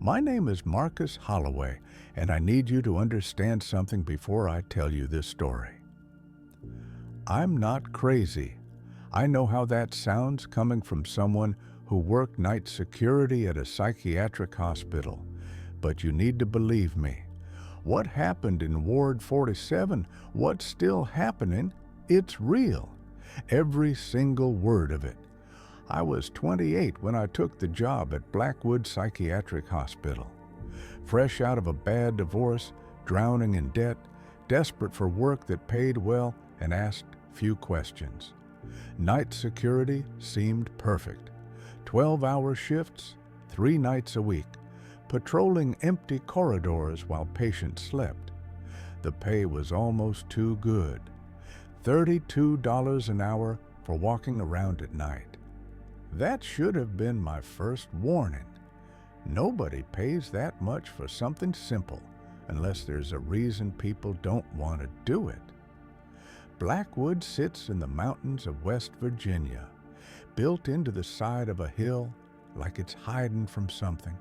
My name is Marcus Holloway, and I need you to understand something before I tell you this story. I'm not crazy. I know how that sounds coming from someone who worked night security at a psychiatric hospital, but you need to believe me. What happened in Ward 47, what's still happening, it's real. Every single word of it. I was 28 when I took the job at Blackwood Psychiatric Hospital. Fresh out of a bad divorce, drowning in debt, desperate for work that paid well and asked few questions. Night security seemed perfect. 12-hour shifts, 3 nights a week, patrolling empty corridors while patients slept. The pay was almost too good. $32 an hour for walking around at night. That should have been my first warning. Nobody pays that much for something simple unless there's a reason people don't want to do it. Blackwood sits in the mountains of West Virginia, built into the side of a hill like it's hiding from something.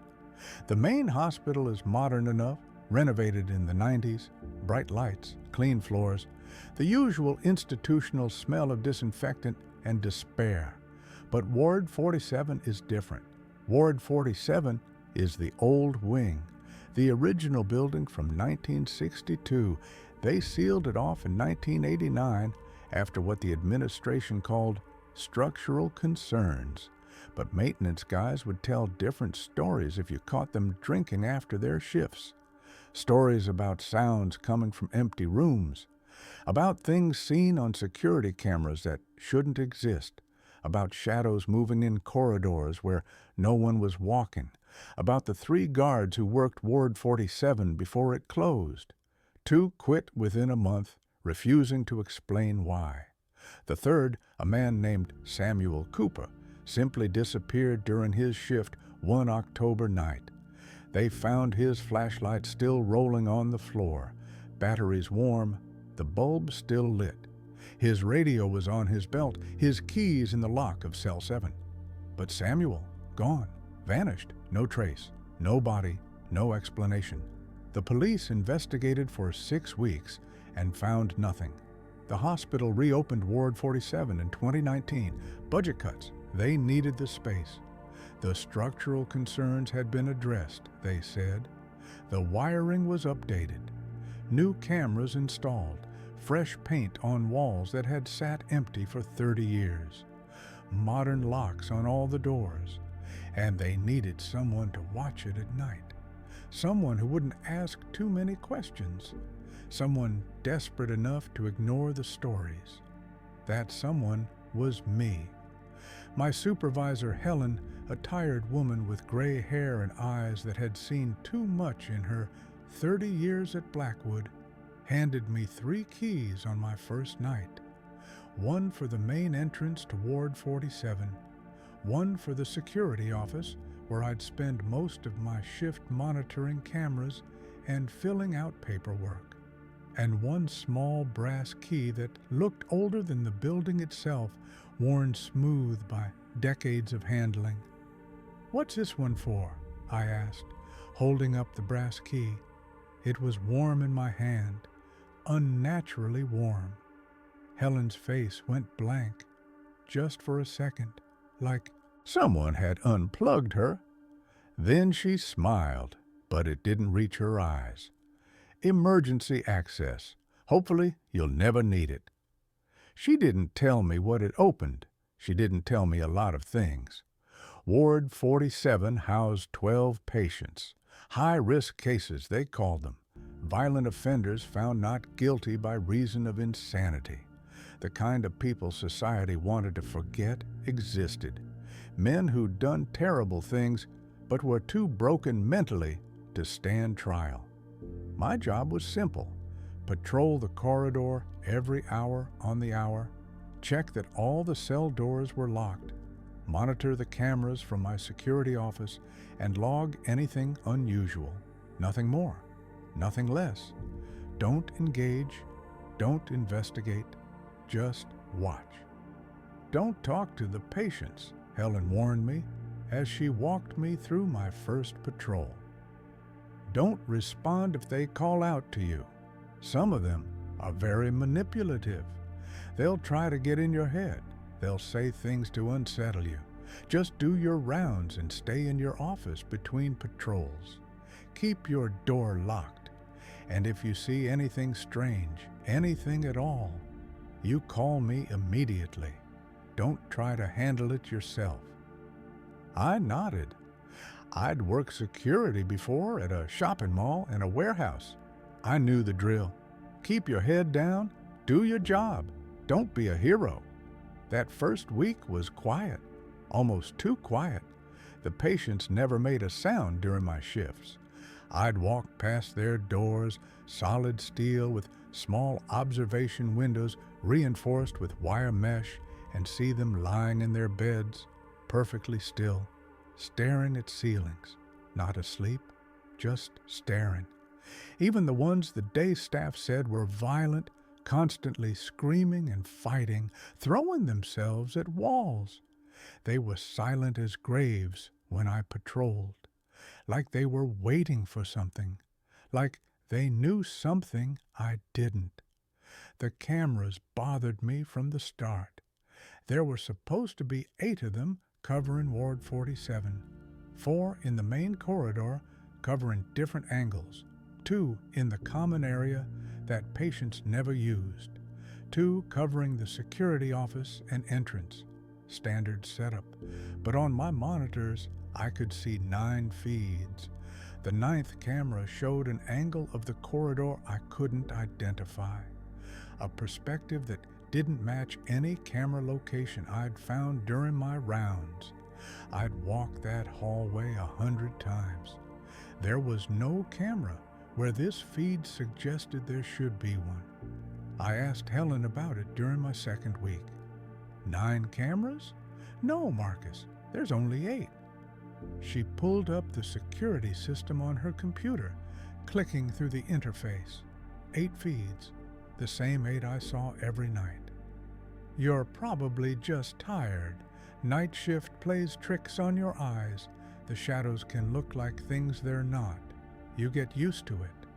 The main hospital is modern enough, renovated in the 90s, bright lights, clean floors, the usual institutional smell of disinfectant and despair. But Ward 47 is different. Ward 47 is the old wing, the original building from 1962. They sealed it off in 1989 after what the administration called structural concerns. But maintenance guys would tell different stories if you caught them drinking after their shifts. Stories about sounds coming from empty rooms, about things seen on security cameras that shouldn't exist, about shadows moving in corridors where no one was walking, about the 3 guards who worked Ward 47 before it closed. 2 quit within a month, refusing to explain why. The third, a man named Samuel Cooper, simply disappeared during his shift one October night. They found his flashlight still rolling on the floor, batteries warm, the bulb still lit. His radio was on his belt, his keys in the lock of cell 7. But Samuel, gone, vanished, no trace, no body, no explanation. The police investigated for 6 weeks and found nothing. The hospital reopened Ward 47 in 2019. Budget cuts, they needed the space. The structural concerns had been addressed, they said. The wiring was updated. New cameras installed. Fresh paint on walls that had sat empty for 30 years. Modern locks on all the doors. And they needed someone to watch it at night. Someone who wouldn't ask too many questions. Someone desperate enough to ignore the stories. That someone was me. My supervisor, Helen, a tired woman with gray hair and eyes that had seen too much in her 30 years at Blackwood, handed me 3 keys on my first night. One for the main entrance to Ward 47, one for the security office where I'd spend most of my shift monitoring cameras and filling out paperwork, and one small brass key that looked older than the building itself, worn smooth by decades of handling. "What's this one for?" I asked, holding up the brass key. It was warm in my hand, unnaturally warm. Helen's face went blank, just for a second, like someone had unplugged her. Then she smiled, but it didn't reach her eyes. "Emergency access. Hopefully you'll never need it." She didn't tell me what it opened. She didn't tell me a lot of things. Ward 47 housed 12 patients. High-risk cases, they called them. Violent offenders found not guilty by reason of insanity. The kind of people society wanted to forget existed. Men who'd done terrible things but were too broken mentally to stand trial. My job was simple. Patrol the corridor every hour on the hour, check that all the cell doors were locked, monitor the cameras from my security office, and log anything unusual. Nothing more, nothing less. Don't engage, don't investigate, just watch. "Don't talk to the patients," Helen warned me as she walked me through my first patrol. Don't respond if they call out to you. Some of them are very manipulative. They'll try to get in your head. They'll say things to unsettle you. Just do your rounds and stay in your office between patrols. Keep your door locked. And if you see anything strange, anything at all, you call me immediately. Don't try to handle it yourself. I nodded. I'd worked security before at a shopping mall and a warehouse. I knew the drill. Keep your head down, do your job, don't be a hero. That first week was quiet, almost too quiet. The patients never made a sound during my shifts. I'd walk past their doors, solid steel with small observation windows reinforced with wire mesh, and see them lying in their beds, perfectly still, staring at ceilings, not asleep, just staring. Even the ones the day staff said were violent, constantly screaming and fighting, throwing themselves at walls. They were silent as graves when I patrolled, like they were waiting for something, like they knew something I didn't. The cameras bothered me from the start. There were supposed to be 8 of them covering Ward 47, 4 in the main corridor covering different angles, 2 in the common area that patients never used, 2 covering the security office and entrance, standard setup. But on my monitors, I could see 9 feeds. The 9th camera showed an angle of the corridor I couldn't identify, a perspective that didn't match any camera location I'd found during my rounds. I'd walked that hallway 100 times. There was no camera where this feed suggested there should be one. I asked Helen about it during my second week. 9 cameras? No, Marcus, there's only 8. She pulled up the security system on her computer, clicking through the interface. 8 feeds, the same 8 I saw every night. You're probably just tired. Night shift plays tricks on your eyes. The shadows can look like things they're not. You get used to it.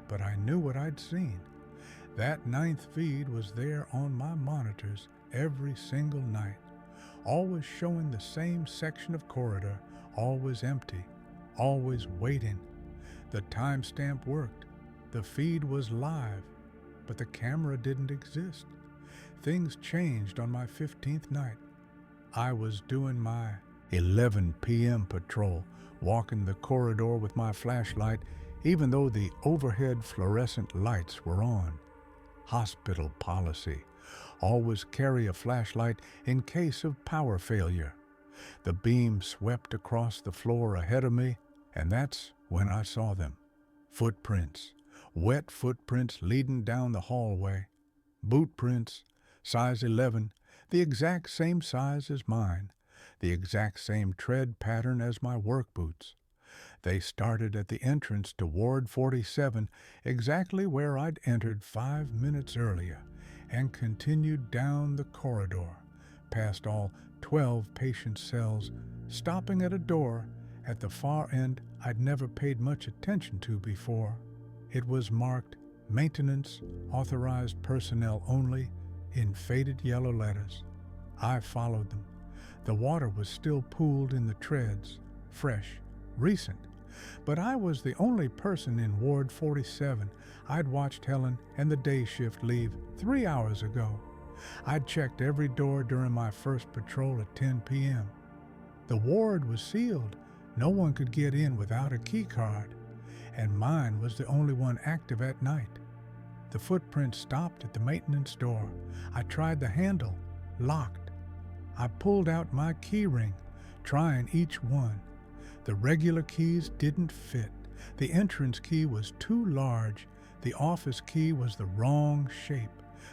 But I knew what I'd seen. That 9th feed was there on my monitors every single night, always showing the same section of corridor, always empty, always waiting. The timestamp worked. The feed was live, but the camera didn't exist. Things changed on my 15th night. I was doing my 11 p.m. patrol, walking the corridor with my flashlight, even though the overhead fluorescent lights were on. Hospital policy: always carry a flashlight in case of power failure. The beam swept across the floor ahead of me, and that's when I saw them. Footprints, wet footprints leading down the hallway. Boot prints, size 11, the exact same size as mine, the exact same tread pattern as my work boots. They started at the entrance to Ward 47, exactly where I'd entered 5 minutes earlier, and continued down the corridor, past all 12 patient cells, stopping at a door at the far end I'd never paid much attention to before. It was marked Maintenance, Authorized Personnel Only, in faded yellow letters. I followed them. The water was still pooled in the treads, fresh, recent. But I was the only person in Ward 47. I'd watched Helen and the day shift leave 3 hours ago. I'd checked every door during my first patrol at 10 p.m. The ward was sealed. No one could get in without a key card, and mine was the only one active at night. The footprint stopped at the maintenance door. I tried the handle, locked. I pulled out my key ring, trying each one. The regular keys didn't fit. The entrance key was too large. The office key was the wrong shape.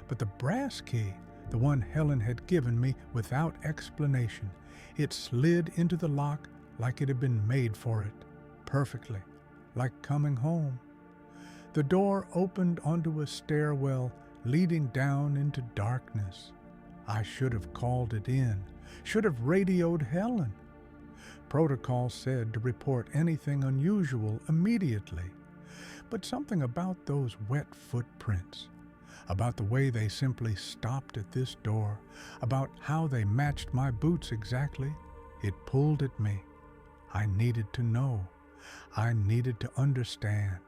But the brass key, the one Helen had given me without explanation, it slid into the lock like it had been made for it, perfectly, like coming home. The door opened onto a stairwell leading down into darkness. I should have called it in, should have radioed Helen. Protocol said to report anything unusual immediately. But something about those wet footprints, about the way they simply stopped at this door, about how they matched my boots exactly, it pulled at me. I needed to know. I needed to understand.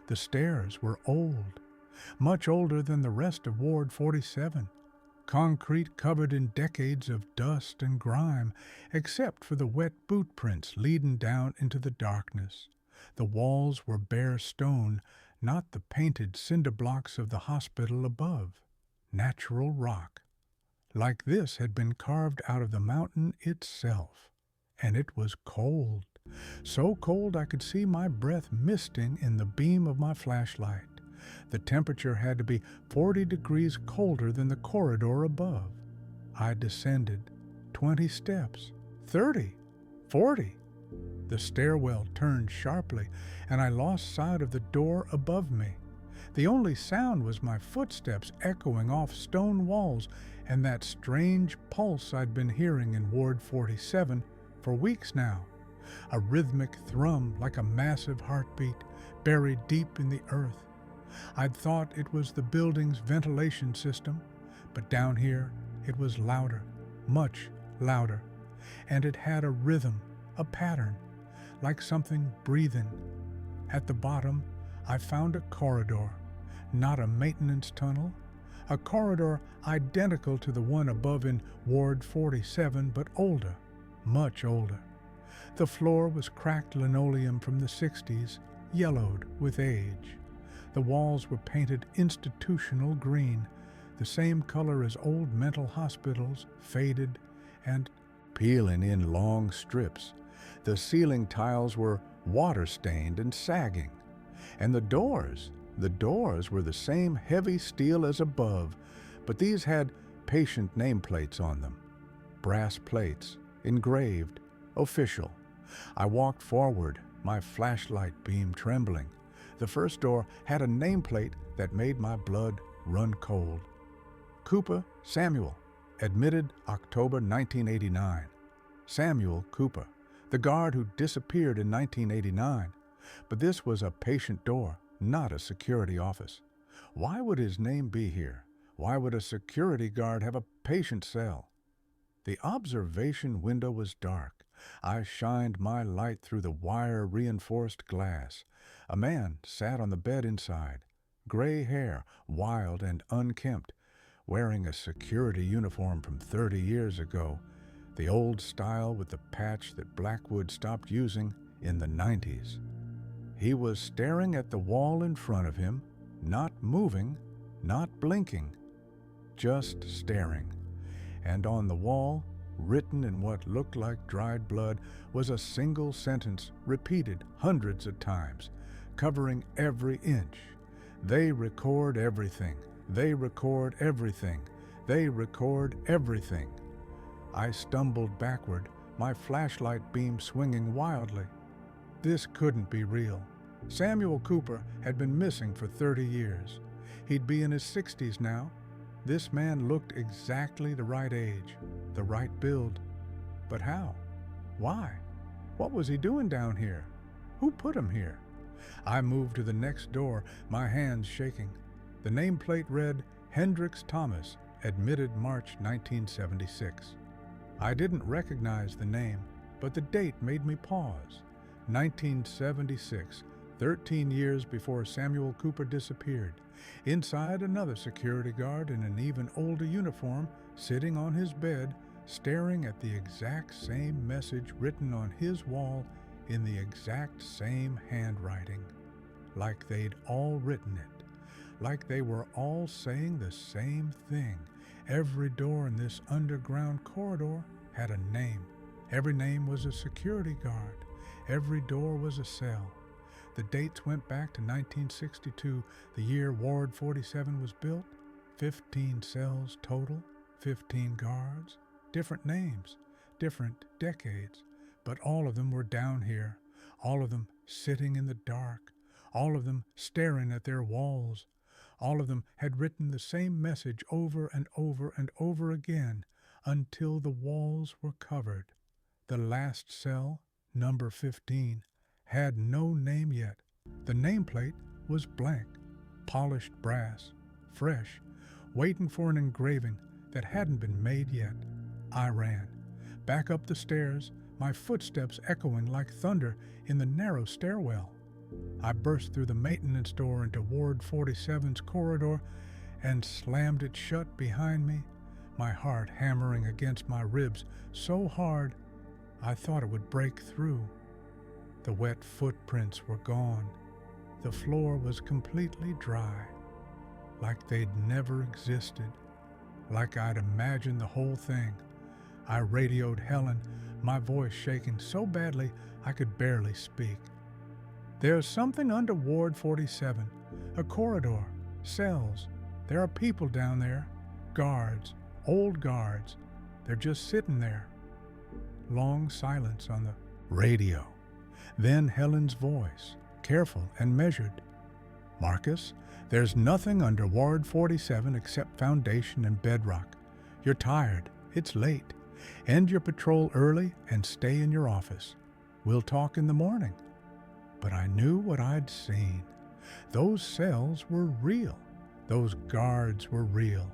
The stairs were old, much older than the rest of Ward 47. Concrete covered in decades of dust and grime, except for the wet boot prints leading down into the darkness. The walls were bare stone, not the painted cinder blocks of the hospital above. Natural rock. Like this had been carved out of the mountain itself. And it was cold. So cold I could see my breath misting in the beam of my flashlight. The temperature had to be 40 degrees colder than the corridor above. I descended 20 steps, 30, 40. The stairwell turned sharply, and I lost sight of the door above me. The only sound was my footsteps echoing off stone walls and that strange pulse I'd been hearing in Ward 47 for weeks now. A rhythmic thrum like a massive heartbeat buried deep in the earth. I'd thought it was the building's ventilation system, but down here it was louder, much louder, and it had a rhythm, a pattern, like something breathing. At the bottom, I found a corridor, not a maintenance tunnel, a corridor identical to the one above in Ward 47, but older, much older. The floor was cracked linoleum from the 60s, yellowed with age. The walls were painted institutional green, the same color as old mental hospitals, faded and peeling in long strips. The ceiling tiles were water-stained and sagging. And the doors were the same heavy steel as above, but these had patient nameplates on them. Brass plates, engraved, official. I walked forward, my flashlight beam trembling. The first door had a nameplate that made my blood run cold. Cooper Samuel, admitted October 1989. Samuel Cooper, the guard who disappeared in 1989. But this was a patient door, not a security office. Why would his name be here? Why would a security guard have a patient cell? The observation window was dark. I shined my light through the wire-reinforced glass. A man sat on the bed inside, gray hair, wild and unkempt, wearing a security uniform from 30 years ago, the old style with the patch that Blackwood stopped using in the 90s. He was staring at the wall in front of him, not moving, not blinking, just staring. And on the wall, written in what looked like dried blood, was a single sentence repeated hundreds of times, covering every inch. They record everything. They record everything. They record everything. I stumbled backward, my flashlight beam swinging wildly. This couldn't be real. Samuel Cooper had been missing for 30 years. He'd be in his 60s now. This man looked exactly the right age, the right build. But how? Why? What was he doing down here? Who put him here? I moved to the next door, my hands shaking. The nameplate read, Hendricks Thomas, admitted March 1976. I didn't recognize the name, but the date made me pause. 1976, 13 years before Samuel Cooper disappeared. Inside, another security guard in an even older uniform, sitting on his bed, staring at the exact same message written on his wall in the exact same handwriting. Like they'd all written it. Like they were all saying the same thing. Every door in this underground corridor had a name. Every name was a security guard. Every door was a cell. The dates went back to 1962, the year Ward 47 was built. 15 cells total, 15 guards, different names, different decades, but all of them were down here, all of them sitting in the dark, all of them staring at their walls. All of them had written the same message over and over and over again until the walls were covered. The last cell, number 15, had no name yet. The nameplate was blank, polished brass, fresh, waiting for an engraving that hadn't been made yet. I ran, back up the stairs, my footsteps echoing like thunder in the narrow stairwell. I burst through the maintenance door into Ward 47's corridor and slammed it shut behind me, my heart hammering against my ribs so hard I thought it would break through. The wet footprints were gone. The floor was completely dry, like they'd never existed, like I'd imagined the whole thing. I radioed Helen, my voice shaking so badly I could barely speak. There's something under Ward 47, a corridor, cells. There are people down there, guards, old guards. They're just sitting there. Long silence on the radio. Then Helen's voice, careful and measured. Marcus, there's nothing under Ward 47 except foundation and bedrock. You're tired. It's late. End your patrol early and stay in your office. We'll talk in the morning. But I knew what I'd seen. Those cells were real. Those guards were real.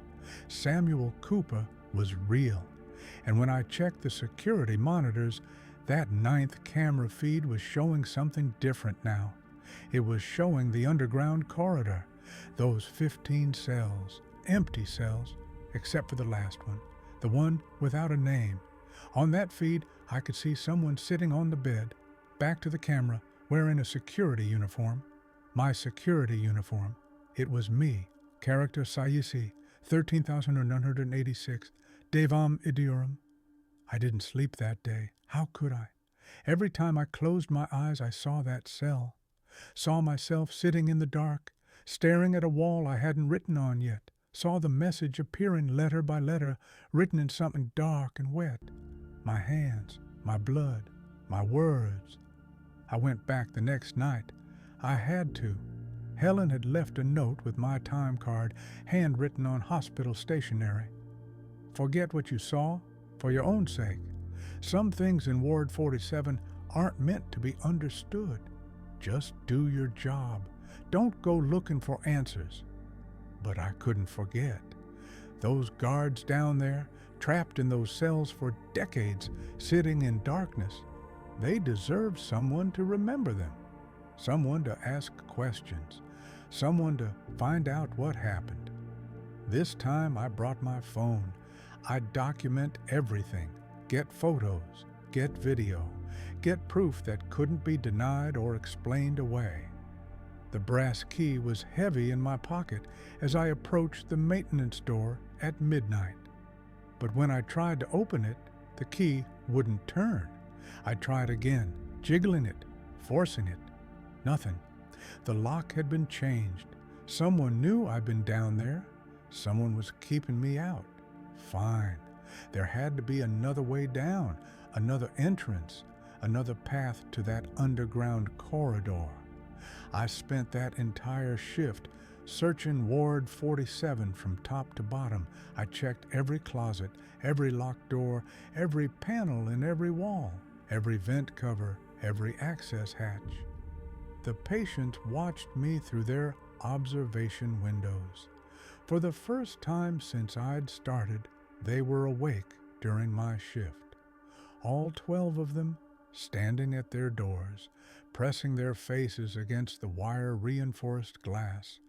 Samuel Cooper was real. And when I checked the security monitors, that 9th camera feed was showing something different now. It was showing the underground corridor, those 15 cells, empty cells, except for the last one, the one without a name. On that feed, I could see someone sitting on the bed, back to the camera, wearing a security uniform. My security uniform. It was me, character Saisi, 13,986, Devam Idiuram. I didn't sleep that day. How could I? Every time I closed my eyes, I saw that cell. Saw myself sitting in the dark, staring at a wall I hadn't written on yet. Saw the message appearing letter by letter, written in something dark and wet. My hands, my blood, my words. I went back the next night. I had to. Helen had left a note with my time card, handwritten on hospital stationery. Forget what you saw, for your own sake. Some things in Ward 47 aren't meant to be understood. Just do your job. Don't go looking for answers. But I couldn't forget. Those guards down there, trapped in those cells for decades, sitting in darkness, they deserve someone to remember them, someone to ask questions, someone to find out what happened. This time I brought my phone. I'd document everything, get photos, get video, get proof that couldn't be denied or explained away. The brass key was heavy in my pocket as I approached the maintenance door at midnight. But when I tried to open it, the key wouldn't turn. I tried again, jiggling it, forcing it. Nothing. The lock had been changed. Someone knew I'd been down there. Someone was keeping me out. Fine. There had to be another way down, another entrance, another path to that underground corridor. I spent that entire shift searching Ward 47 from top to bottom. I checked every closet, every locked door, every panel in every wall, every vent cover, every access hatch. The patients watched me through their observation windows. For the first time since I'd started, they were awake during my shift. All 12 of them standing at their doors, pressing their faces against the wire-reinforced glass,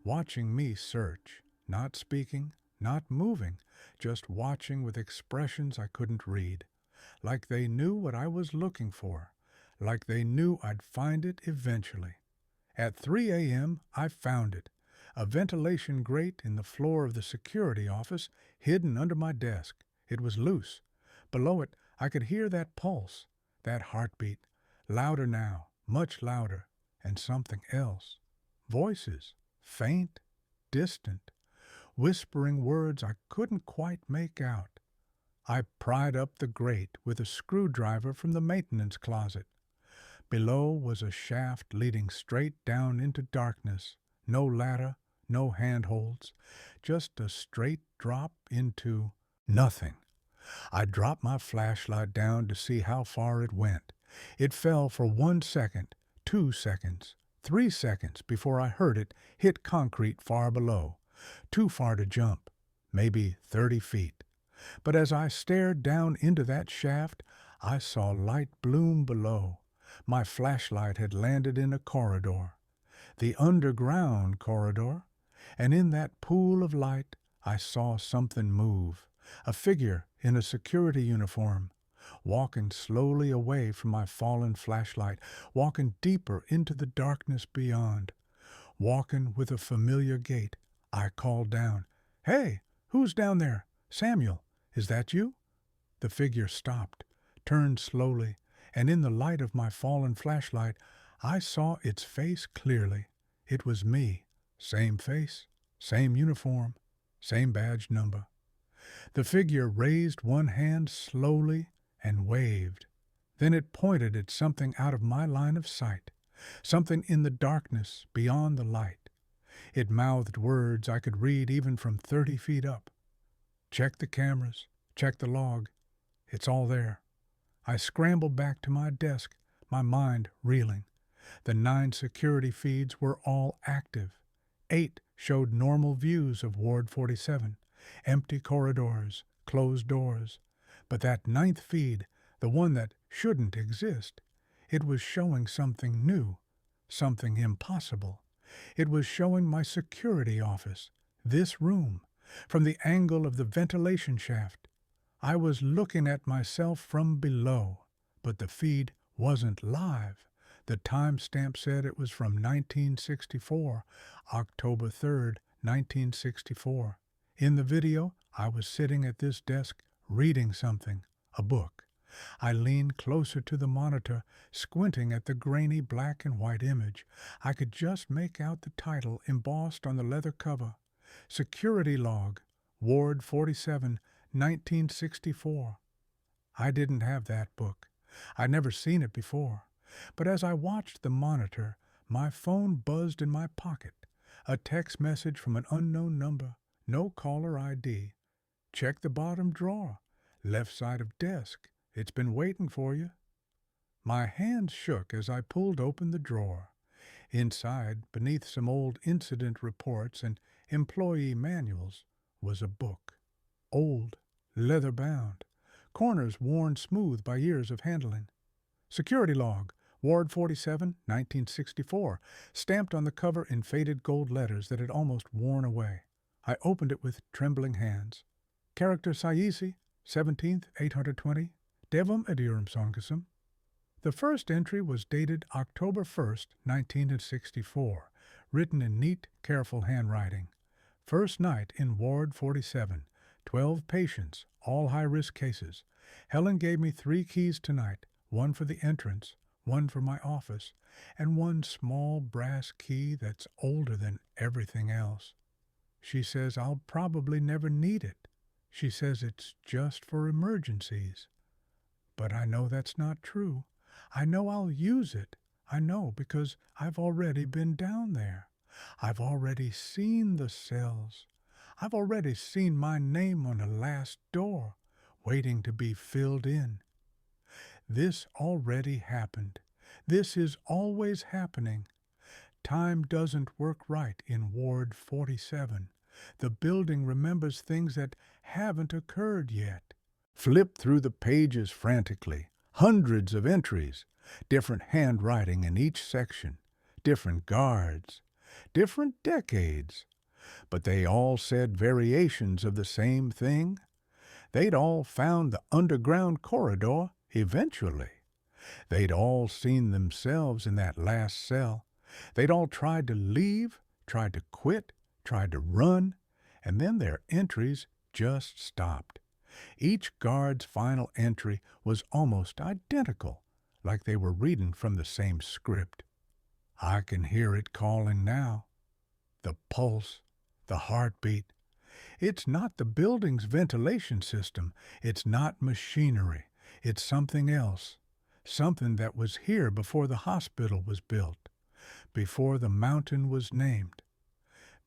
watching me search, not speaking, not moving, just watching with expressions I couldn't read, like they knew what I was looking for, like they knew I'd find it eventually. At 3 a.m., I found it, a ventilation grate in the floor of the security office, hidden under my desk. It was loose. Below it, I could hear that pulse, that heartbeat, louder now, much louder, and something else. Voices, faint, distant, whispering words I couldn't quite make out. I pried up the grate with a screwdriver from the maintenance closet. Below was a shaft leading straight down into darkness, no ladder, no handholds, just a straight drop into nothing. I dropped my flashlight down to see how far it went. It fell for 1 second, 2 seconds, 3 seconds before I heard it hit concrete far below. Too far to jump, maybe 30 feet. But as I stared down into that shaft, I saw light bloom below. My flashlight had landed in a corridor, the underground corridor, and in that pool of light I saw something move, a figure in a security uniform, walking slowly away from my fallen flashlight, walking deeper into the darkness beyond, walking with a familiar gait. I called down, "Hey, who's down there? Samuel, is that you?" The figure stopped, turned slowly, and in the light of my fallen flashlight, I saw its face clearly. It was me. Same face, same uniform, same badge number. The figure raised one hand slowly and waved. Then it pointed at something out of my line of sight, something in the darkness beyond the light. It mouthed words I could read even from 30 feet up. "Check the cameras, check the log. It's all there." I scrambled back to my desk, my mind reeling. The 9 security feeds were all active. 8 showed normal views of Ward 47, empty corridors, closed doors. But that 9th feed, the one that shouldn't exist, it was showing something new, something impossible. It was showing my security office, this room, from the angle of the ventilation shaft. I was looking at myself from below, but the feed wasn't live. The timestamp said it was from 1964, October 3rd, 1964. In the video, I was sitting at this desk reading something, a book. I leaned closer to the monitor, squinting at the grainy black and white image. I could just make out the title embossed on the leather cover. Security Log, Ward 47, 1964. I didn't have that book. I'd never seen it before. But as I watched the monitor, my phone buzzed in my pocket. A text message from an unknown number, no caller ID. "Check the bottom drawer, left side of desk. It's been waiting for you." My hands shook as I pulled open the drawer. Inside, beneath some old incident reports and employee manuals, was a book. Old, leather-bound, corners worn smooth by years of handling. Security Log, Ward 47, 1964, stamped on the cover in faded gold letters that had almost worn away. I opened it with trembling hands. Character Saisi, 17th, 820, Devam Edirum Songasum. The first entry was dated October 1st, 1964, written in neat, careful handwriting. First night in Ward 47, 12 patients, all high-risk cases. Helen gave me 3 keys tonight, one for the entrance, one for my office, and one small brass key that's older than everything else. She says I'll probably never need it. She says it's just for emergencies. But I know that's not true. I know I'll use it. I know because I've already been down there. I've already seen the cells. I've already seen my name on the last door, waiting to be filled in. This already happened. This is always happening. Time doesn't work right in Ward 47. The building remembers things that haven't occurred yet. Flip through the pages frantically. Hundreds of entries. Different handwriting in each section. Different guards. Different decades. But they all said variations of the same thing. They'd all found the underground corridor eventually. They'd all seen themselves in that last cell. They'd all tried to leave, tried to quit, tried to run, and then their entries just stopped. Each guard's final entry was almost identical, like they were reading from the same script. I can hear it calling now. The pulse, the heartbeat. It's not the building's ventilation system. It's not machinery. It's something else. Something that was here before the hospital was built, before the mountain was named,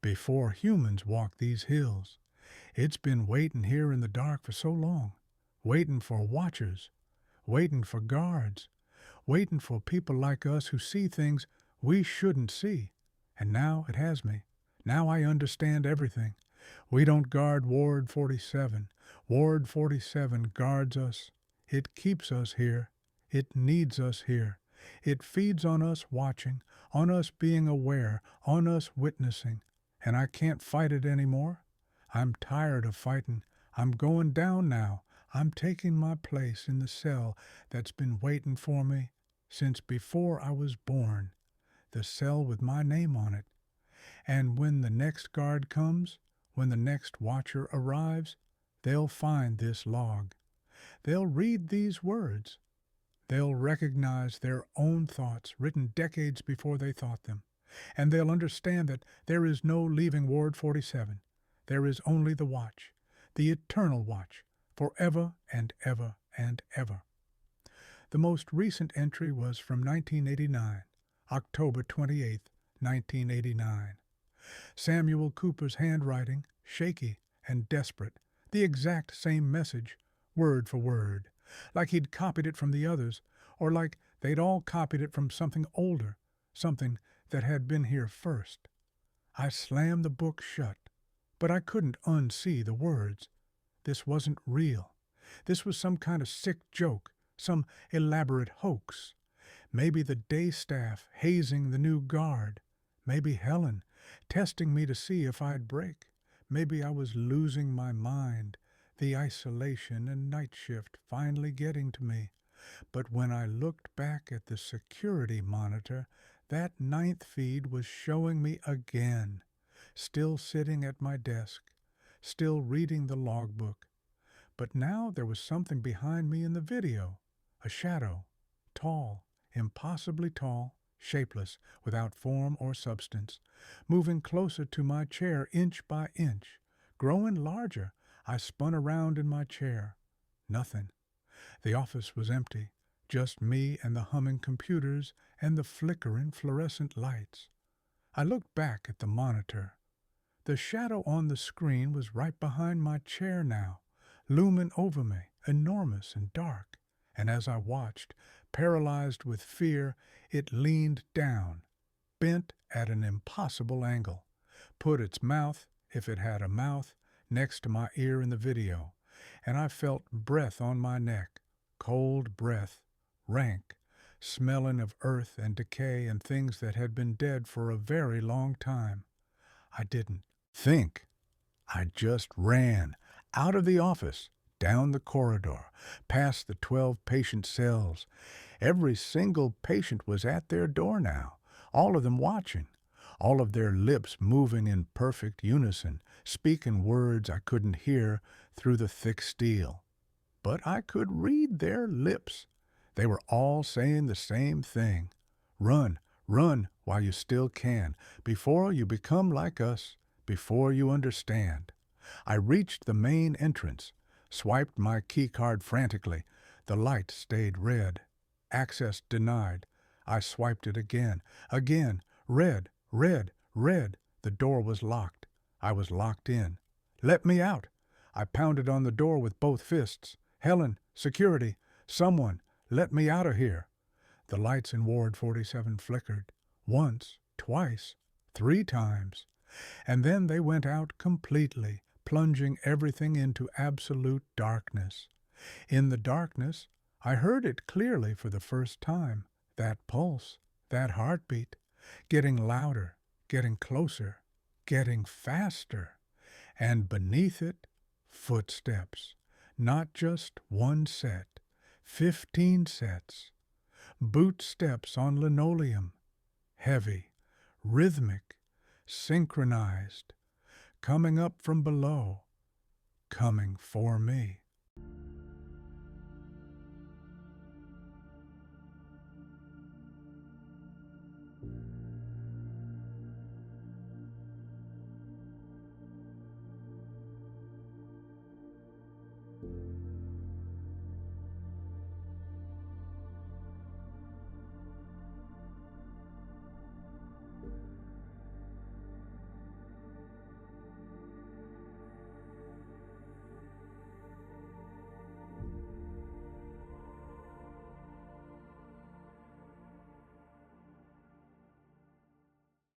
before humans walked these hills. It's been waiting here in the dark for so long, waiting for watchers, waiting for guards, waiting for people like us who see things we shouldn't see. And now it has me. Now I understand everything. We don't guard Ward 47. Ward 47 guards us. It keeps us here. It needs us here. It feeds on us watching, on us being aware, on us witnessing. And I can't fight it anymore. I'm tired of fighting. I'm going down now. I'm taking my place in the cell that's been waiting for me since before I was born, the cell with my name on it. And when the next guard comes, when the next watcher arrives, they'll find this log. They'll read these words. They'll recognize their own thoughts written decades before they thought them. And they'll understand that there is no leaving Ward 47. There is only the watch, the eternal watch, forever and ever and ever. The most recent entry was from 1989, October 28, 1989. Samuel Cooper's handwriting, shaky and desperate, the exact same message, word for word, like he'd copied it from the others, or like they'd all copied it from something older, something that had been here first. I slammed the book shut, but I couldn't unsee the words. This wasn't real. This was some kind of sick joke, some elaborate hoax. Maybe the day staff hazing the new guard. Maybe Helen testing me to see if I'd break. Maybe I was losing my mind, the isolation and night shift finally getting to me. But when I looked back at the security monitor, that ninth feed was showing me again, still sitting at my desk, still reading the logbook. But now there was something behind me in the video, a shadow, tall, impossibly tall, shapeless, without form or substance, moving closer to my chair inch by inch, growing larger. I spun around in my chair. Nothing. The office was empty, just me and the humming computers and the flickering fluorescent lights. I looked back at the monitor. The shadow on the screen was right behind my chair now, looming over me, enormous and dark. And as I watched, paralyzed with fear, it leaned down, bent at an impossible angle, put its mouth, if it had a mouth, next to my ear in the video, and I felt breath on my neck, cold breath, rank, smelling of earth and decay and things that had been dead for a very long time. I didn't think. I just ran out of the office, down the corridor, past the 12 patient cells. Every single patient was at their door now, all of them watching, all of their lips moving in perfect unison, speaking words I couldn't hear through the thick steel. But I could read their lips. They were all saying the same thing. Run, run while you still can, before you become like us, before you understand. I reached the main entrance, swiped my keycard frantically. The light stayed red. Access denied. I swiped it again. Red, red, red. The door was locked. I was locked in. Let me out. I pounded on the door with both fists. Helen, security, someone, let me out of here. The lights in Ward 47 flickered. Once, twice, 3 times. And then they went out completely, plunging everything into absolute darkness. In the darkness, I heard it clearly for the first time, that pulse, that heartbeat, getting louder, getting closer, getting faster. And beneath it, footsteps, not just one set, 15 sets. Boot steps on linoleum, heavy, rhythmic, synchronized, coming up from below, coming for me.